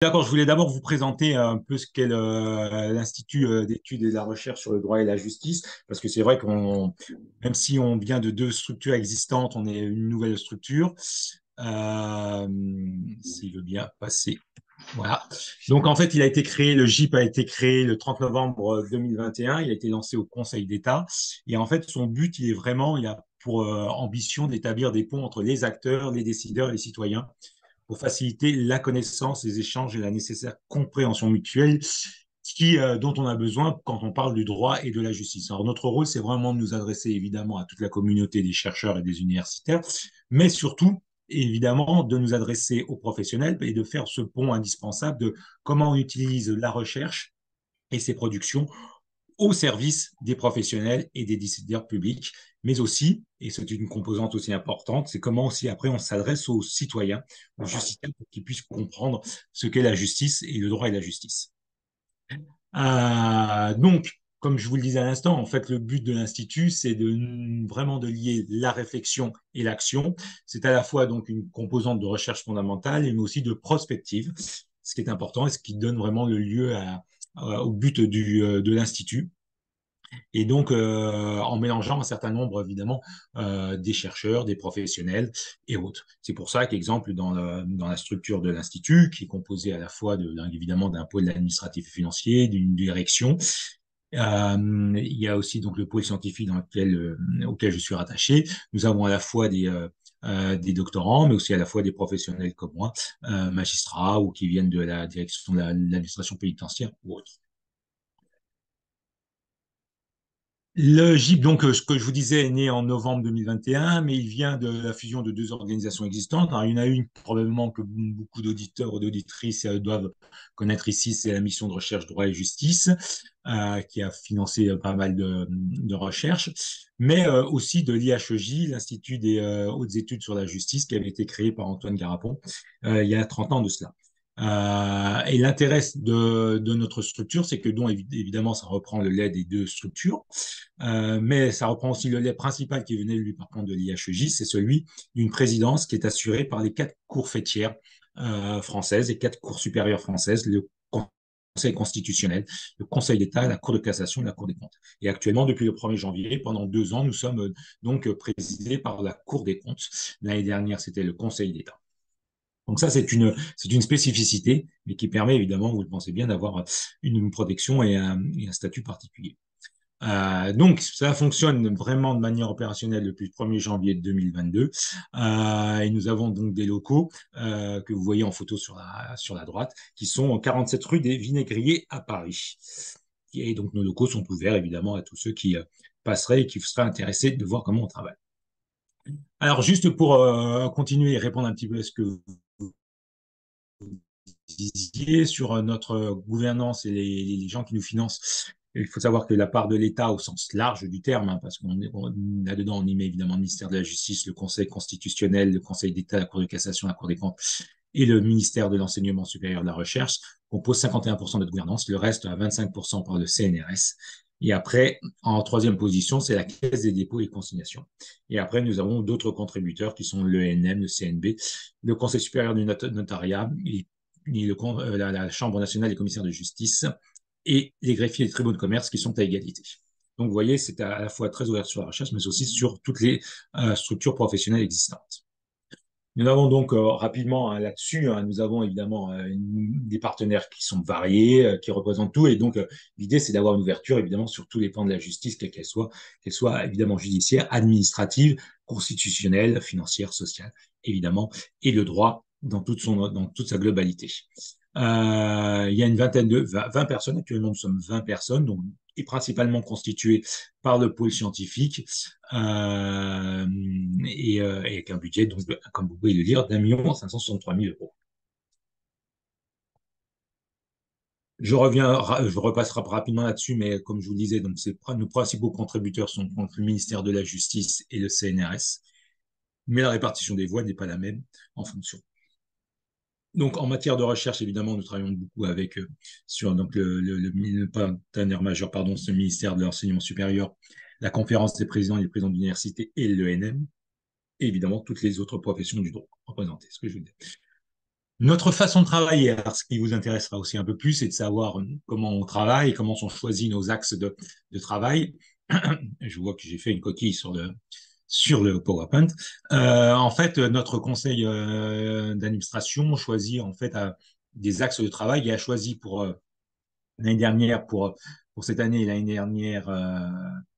D'accord, je voulais d'abord vous présenter un peu ce qu'est l'Institut d'études et de la recherche sur le droit et la justice, parce que c'est vrai même si on vient de deux structures existantes, on est une nouvelle structure. Euh, S'il veut bien passer. Voilà. Donc, en fait, le GIP a été créé le 30 novembre 2021. Il a été lancé au Conseil d'État. Et en fait, son but, il a pour ambition d'établir des ponts entre les acteurs, les décideurs et les citoyens pour faciliter la connaissance, les échanges et la nécessaire compréhension mutuelle dont on a besoin quand on parle du droit et de la justice. Alors, notre rôle, c'est vraiment de nous adresser évidemment à toute la communauté des chercheurs et des universitaires, mais surtout, évidemment, de nous adresser aux professionnels et de faire ce pont indispensable de comment on utilise la recherche et ses productions au service des professionnels et des décideurs publics, mais aussi, et c'est une composante aussi importante, c'est comment aussi après on s'adresse aux citoyens, aux justiciables, pour qu'ils puissent comprendre ce qu'est la justice et le droit et la justice. Donc, comme je vous le disais à l'instant, en fait, le but de l'Institut, c'est vraiment de lier la réflexion et l'action. C'est à la fois donc une composante de recherche fondamentale, mais aussi de prospective, ce qui est important et ce qui donne vraiment le lieu au but de l'Institut. Et donc, en mélangeant un certain nombre, évidemment, des chercheurs, des professionnels et autres. C'est pour ça qu'exemple, dans la structure de l'Institut, qui est composée à la fois évidemment d'un pôle administratif et financier, d'une direction, il y a aussi donc le pôle scientifique auquel je suis rattaché. Nous avons à la fois des doctorants, mais aussi à la fois des professionnels comme moi, magistrats ou qui viennent de la direction de l'administration pénitentiaire ou autre. Le GIP, donc, ce que je vous disais, est né en novembre 2021, mais il vient de la fusion de deux organisations existantes. Alors, il y en a une probablement que beaucoup d'auditeurs ou d'auditrices doivent connaître ici, c'est la mission de recherche droit et justice, qui a financé pas mal de recherches, mais aussi de l'IHEJ, l'Institut des hautes études sur la justice, qui avait été créé par Antoine Garapon il y a 30 ans de cela. Et l'intérêt de notre structure, c'est que, donc, évidemment, ça reprend le lait des deux structures, mais ça reprend aussi le lait principal qui venait, lui, par contre, de l'IHEJ, c'est celui d'une présidence qui est assurée par les quatre cours faîtières françaises et quatre cours supérieures françaises, le Conseil constitutionnel, le Conseil d'État, la Cour de cassation et la Cour des comptes. Et actuellement, depuis le 1er janvier, pendant 2 ans, nous sommes donc présidés par la Cour des comptes. L'année dernière, c'était le Conseil d'État. Donc ça, c'est une spécificité, mais qui permet évidemment, vous le pensez bien, d'avoir une protection et un statut particulier. Donc, ça fonctionne vraiment de manière opérationnelle depuis le 1er janvier 2022. Et nous avons donc des locaux que vous voyez en photo sur la droite, qui sont en 47 rue des Vinaigriers à Paris. Et donc, nos locaux sont ouverts évidemment à tous ceux qui passeraient et qui seraient intéressés de voir comment on travaille. Alors, juste pour continuer et répondre un petit peu à ce que vous disiez sur notre gouvernance et les gens qui nous financent. Il faut savoir que la part de l'État au sens large du terme, hein, parce là-dedans, on y met évidemment le ministère de la Justice, le Conseil constitutionnel, le Conseil d'État, la Cour de cassation, la Cour des comptes et le ministère de l'Enseignement supérieur de la Recherche, compose 51% de notre gouvernance, le reste à 25% par le CNRS. Et après, en troisième position, c'est la Caisse des dépôts et consignations. Et après, nous avons d'autres contributeurs qui sont l'ENM, le CNB, le Conseil supérieur du notariat, la Chambre nationale des commissaires de justice et les greffiers des tribunaux de commerce qui sont à égalité. Donc, vous voyez, c'est à la fois très ouvert sur la recherche, mais aussi sur toutes les structures professionnelles existantes. Nous avons donc rapidement hein, là-dessus, hein, nous avons évidemment des partenaires qui sont variés, qui représentent tout, et donc l'idée c'est d'avoir une ouverture évidemment sur tous les plans de la justice, qu'elle soit évidemment judiciaire, administrative, constitutionnelle, financière, sociale, évidemment, et le droit dans toute sa globalité. Il y a une vingtaine 20 personnes, actuellement nous sommes 20 personnes, donc, et principalement constituées par le pôle scientifique, et avec un budget, donc, comme vous pouvez le lire, d'1 563 000 euros. Je repasse rapidement là-dessus, mais comme je vous le disais, donc nos principaux contributeurs sont donc le ministère de la Justice et le CNRS, mais la répartition des voix n'est pas la même en fonction. Donc, en matière de recherche, évidemment, nous travaillons beaucoup avec sur donc le partenaire majeur, pardon, c'est le ministère de l'Enseignement supérieur, la conférence des présidents et des présidents d'université et l'ENM, et évidemment toutes les autres professions du droit représentées, ce que je veux dire. Notre façon de travailler, alors ce qui vous intéressera aussi un peu plus, c'est de savoir comment on travaille, comment sont choisis nos axes de travail. Je vois que j'ai fait une coquille sur le PowerPoint. En fait, notre conseil d'administration choisit en fait des axes de travail et a choisi pour l'année dernière, pour cette année et l'année dernière,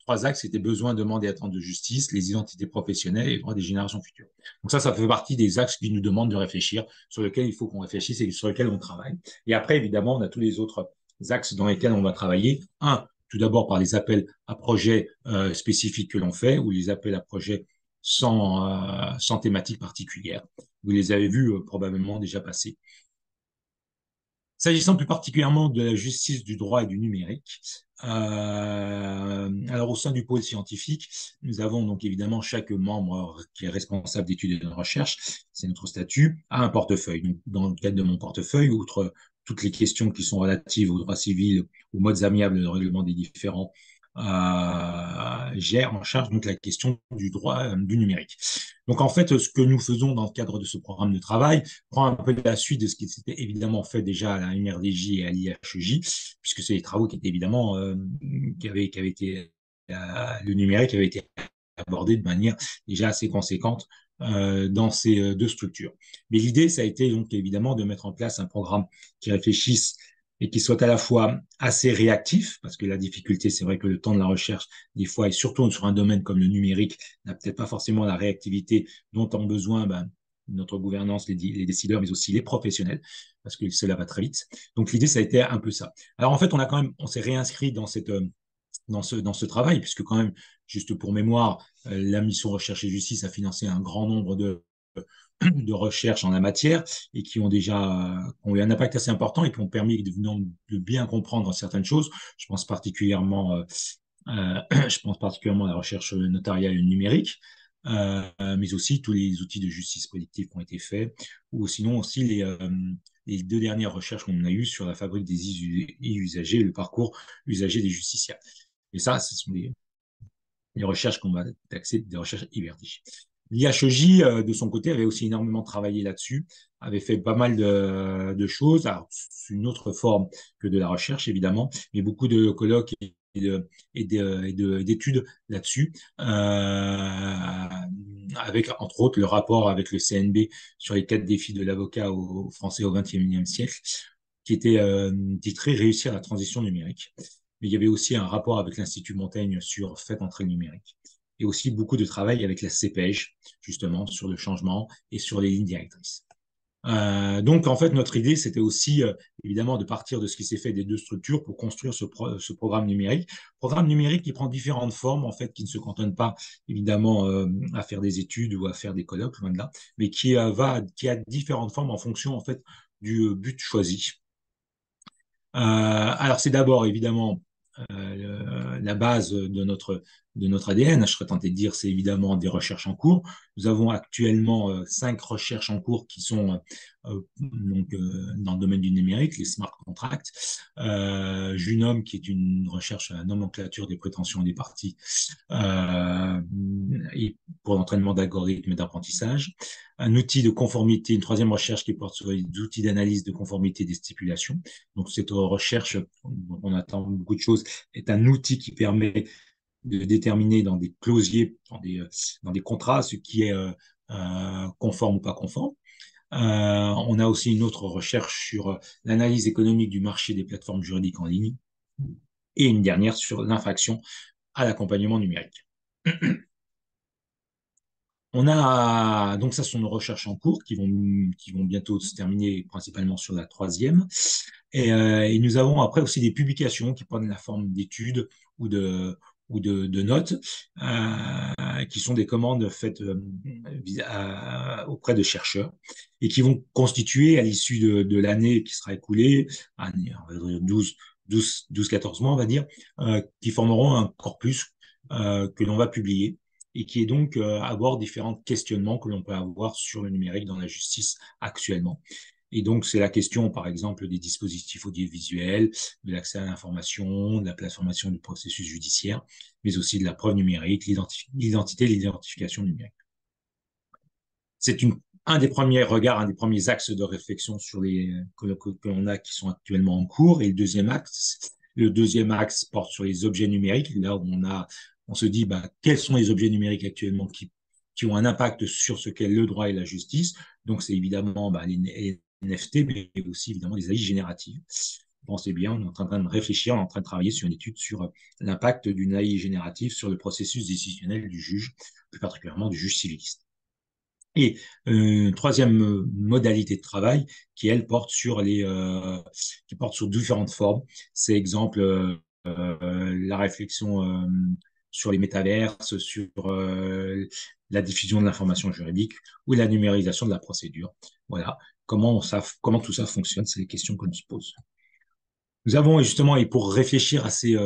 trois axes, c'était besoin, demande et attente de justice, les identités professionnelles et les droits des générations futures. Donc ça fait partie des axes qui nous demandent de réfléchir, sur lesquels il faut qu'on réfléchisse et sur lesquels on travaille. Et après, évidemment, on a tous les autres axes dans lesquels on va travailler. Un, tout d'abord par les appels à projets spécifiques que l'on fait, ou les appels à projets sans thématique particulière. Vous les avez vus probablement déjà passer. S'agissant plus particulièrement de la justice du droit et du numérique, alors au sein du pôle scientifique, nous avons donc évidemment chaque membre qui est responsable d'études et de recherche, c'est notre statut, a un portefeuille. Donc, dans le cadre de mon portefeuille, outre toutes les questions qui sont relatives au droit civil, aux modes amiables de règlement des différends, j'ai en charge donc la question du droit du numérique. Donc en fait, ce que nous faisons dans le cadre de ce programme de travail prend un peu la suite de ce qui s'était évidemment fait déjà à la MRDJ et à l'IHEJ, puisque c'est des travaux qui étaient évidemment qui avaient été le numérique avait été abordé de manière déjà assez conséquente dans ces deux structures. Mais l'idée, ça a été donc évidemment de mettre en place un programme qui réfléchisse et qui soit à la fois assez réactif, parce que la difficulté, c'est vrai que le temps de la recherche, des fois, et surtout sur un domaine comme le numérique, n'a peut-être pas forcément la réactivité dont ont besoin notre gouvernance, les décideurs, mais aussi les professionnels, parce que cela va très vite. Donc l'idée, ça a été un peu ça. Alors en fait, on s'est réinscrit dans ce travail, puisque quand même, juste pour mémoire, la mission Recherche et Justice a financé un grand nombre de recherches en la matière et qui ont déjà ont eu un impact assez important et qui ont permis de bien comprendre certaines choses. Je pense particulièrement, je pense particulièrement à la recherche notariale et numérique, mais aussi tous les outils de justice collective qui ont été faits, ou sinon aussi les deux dernières recherches qu'on a eues sur la fabrique des usagers et le parcours usager des justiciables. Et ça, ce sont les recherches qu'on va taxer des recherches IVRD. L'IHEJ, de son côté, avait aussi énormément travaillé là-dessus, avait fait pas mal de choses. Alors, c'est une autre forme que de la recherche, évidemment, mais beaucoup de colloques d'études là-dessus, avec, entre autres, le rapport avec le CNB sur les 4 défis de l'avocat français au XXIe siècle, qui était titré Réussir la transition numérique. Mais il y avait aussi un rapport avec l'Institut Montaigne sur Faites entrer le numérique. Et aussi beaucoup de travail avec la CPEJ, justement, sur le changement et sur les lignes directrices. Donc, en fait, notre idée, c'était aussi, évidemment, de partir de ce qui s'est fait des deux structures pour construire ce programme numérique. Programme numérique qui prend différentes formes, en fait, qui ne se cantonne pas, évidemment, à faire des études ou à faire des colloques, loin de là, mais qui a différentes formes en fonction, en fait, du but choisi. Alors, c'est d'abord, évidemment, la base de notre ADN. Je serais tenté de dire, c'est évidemment des recherches en cours. Nous avons actuellement 5 recherches en cours qui sont dans le domaine du numérique, les smart contracts. Junome, qui est une recherche à la nomenclature des prétentions des parties et pour l'entraînement d'algorithmes d'apprentissage. Un outil de conformité, une troisième recherche qui porte sur les outils d'analyse de conformité des stipulations. Donc, cette recherche, on attend beaucoup de choses, est un outil qui permet de déterminer dans des clausiers, dans des contrats, ce qui est conforme ou pas conforme. On a aussi une autre recherche sur l'analyse économique du marché des plateformes juridiques en ligne et une dernière sur l'infraction à l'accompagnement numérique. On a donc ça ce sont nos recherches en cours qui vont bientôt se terminer principalement sur la troisième. Et nous avons après aussi des publications qui prennent la forme d'études ou de notes, qui sont des commandes faites auprès de chercheurs et qui vont constituer à l'issue de l'année qui sera écoulée, on va dire 14 mois, on va dire, qui formeront un corpus que l'on va publier et qui est donc aborde différents questionnements que l'on peut avoir sur le numérique dans la justice actuellement. Et donc, c'est la question, par exemple, des dispositifs audiovisuels, de l'accès à l'information, de la plateformation du processus judiciaire, mais aussi de la preuve numérique, l'identité et l'identification numérique. C'est une un des premiers regards, un des premiers axes de réflexion sur que l'on a qui sont actuellement en cours. Et le deuxième axe porte sur les objets numériques. Là où on se dit, bah, quels sont les objets numériques actuellement qui ont un impact sur ce qu'est le droit et la justice. Donc, c'est évidemment bah, les NFT, mais aussi évidemment les AI génératives. Pensez bien, on est en train de réfléchir, on est en train de travailler sur une étude sur l'impact d'une AI générative sur le processus décisionnel du juge, plus particulièrement du juge civiliste. Et une troisième modalité de travail qui, elle, qui porte sur différentes formes. C'est exemple la réflexion sur les métaverses, sur la diffusion de l'information juridique ou la numérisation de la procédure. Voilà. Comment tout ça fonctionne, c'est les questions que l'on se pose. Nous avons justement, et pour réfléchir à ces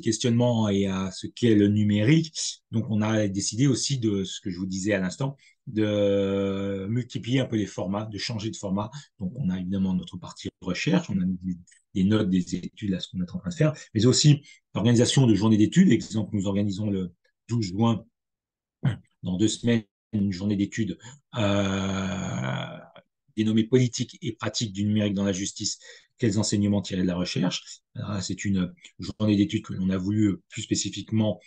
questionnements et à ce qu'est le numérique, donc on a décidé aussi de ce que je vous disais à l'instant, de multiplier un peu les formats, de changer de format. Donc on a évidemment notre partie recherche, on a des notes des études, là, ce qu'on est en train de faire, mais aussi l'organisation de journées d'études. Exemple, nous organisons le 12 juin, dans 2 semaines, une journée d'études dénommée politique et pratique du numérique dans la justice, quels enseignements tirer de la recherche. C'est une journée d'études que l'on a voulu plus spécifiquement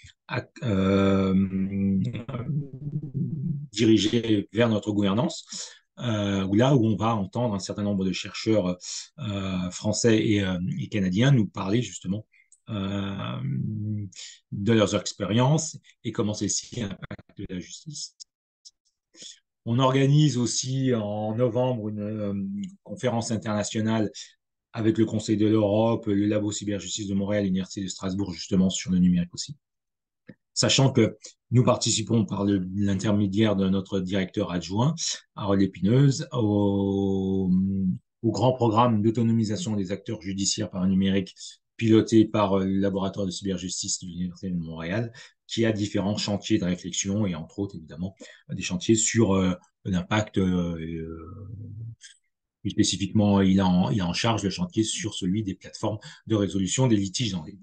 diriger vers notre gouvernance. Là où on va entendre un certain nombre de chercheurs français et canadiens nous parler justement de leurs expériences et comment celles-ci impactent la justice. On organise aussi en novembre une conférence internationale avec le Conseil de l'Europe, le Labo Cyberjustice de Montréal, l'Université de Strasbourg, justement sur le numérique aussi. Sachant que nous participons par l'intermédiaire de notre directeur adjoint, Harold Épineuse, au grand programme d'autonomisation des acteurs judiciaires par un numérique piloté par le laboratoire de cyberjustice de l'Université de Montréal, qui a différents chantiers de réflexion et entre autres, évidemment, des chantiers sur l'impact plus spécifiquement, il a en charge le chantier sur celui des plateformes de résolution des litiges en ligne.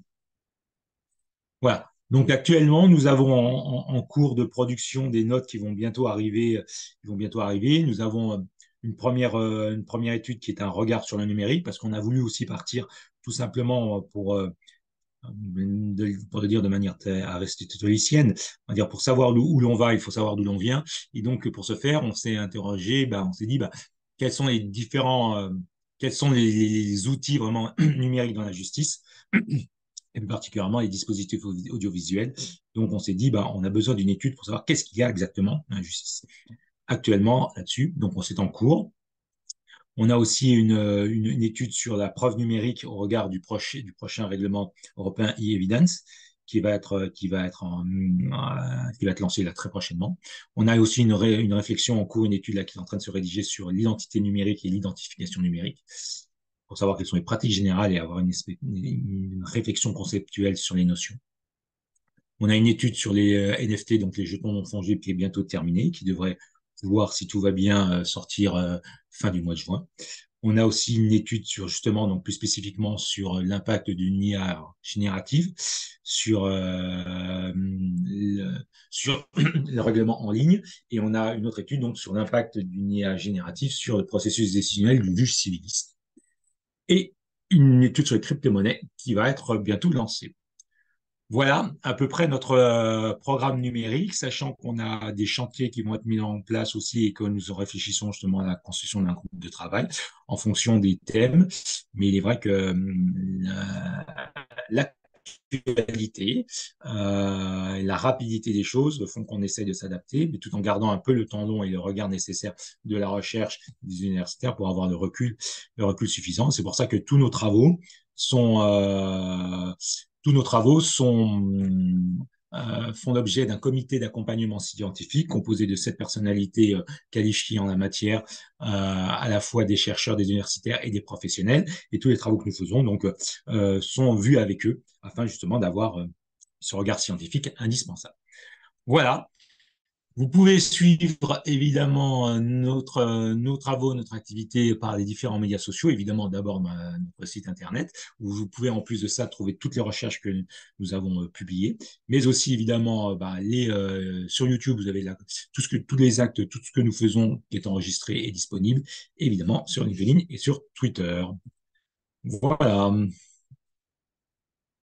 Voilà. Donc actuellement, nous avons en cours de production des notes qui vont bientôt arriver. Nous avons une première étude qui est un regard sur le numérique, parce qu'on a voulu aussi partir tout simplement pour le dire de manière aristotélicienne, on va dire pour savoir où l'on va, il faut savoir d'où l'on vient. Et donc pour ce faire, on s'est interrogé, on s'est dit quels sont quels sont les outils vraiment numériques dans la justice et plus particulièrement les dispositifs audiovisuels. Donc, on s'est dit, on a besoin d'une étude pour savoir qu'est-ce qu'il y a exactement dans la justice. Actuellement, là-dessus, donc on s'est en cours. On a aussi une étude sur la preuve numérique au regard du prochain règlement européen e-evidence qui va être lancé là très prochainement. On a aussi une réflexion en cours, une étude là qui est en train de se rédiger sur l'identité numérique et l'identification numérique, pour savoir quelles sont les pratiques générales et avoir une réflexion conceptuelle sur les notions. On a une étude sur les NFT, donc les jetons non fongibles, qui est bientôt terminée, qui devrait pouvoir, si tout va bien, sortir fin du mois de juin. On a aussi une étude sur justement, donc plus spécifiquement sur l'impact d'une IA générative sur le règlement en ligne, et on a une autre étude donc sur l'impact d'une IA générative sur le processus décisionnel du juge civiliste. Et une étude sur les crypto-monnaies qui va être bientôt lancée. Voilà à peu près notre programme numérique, sachant qu'on a des chantiers qui vont être mis en place aussi et que nous réfléchissons justement à la construction d'un groupe de travail en fonction des thèmes. Mais il est vrai que l'actualité, la rapidité des choses font qu'on essaie de s'adapter, mais tout en gardant un peu le temps long et le regard nécessaire de la recherche des universitaires pour avoir le recul suffisant. C'est pour ça que sont tous nos travaux font l'objet d'un comité d'accompagnement scientifique composé de 7 personnalités qualifiées en la matière, à la fois des chercheurs, des universitaires et des professionnels. Et tous les travaux que nous faisons donc sont vus avec eux afin justement d'avoir ce regard scientifique indispensable. Voilà. Vous pouvez suivre évidemment nos travaux, notre activité par les différents médias sociaux. Évidemment, d'abord notre site internet, où vous pouvez en plus de ça trouver toutes les recherches que nous avons publiées, mais aussi évidemment sur YouTube, vous avez tous les actes, tout ce que nous faisons qui est enregistré et disponible, évidemment sur LinkedIn et sur Twitter. Voilà.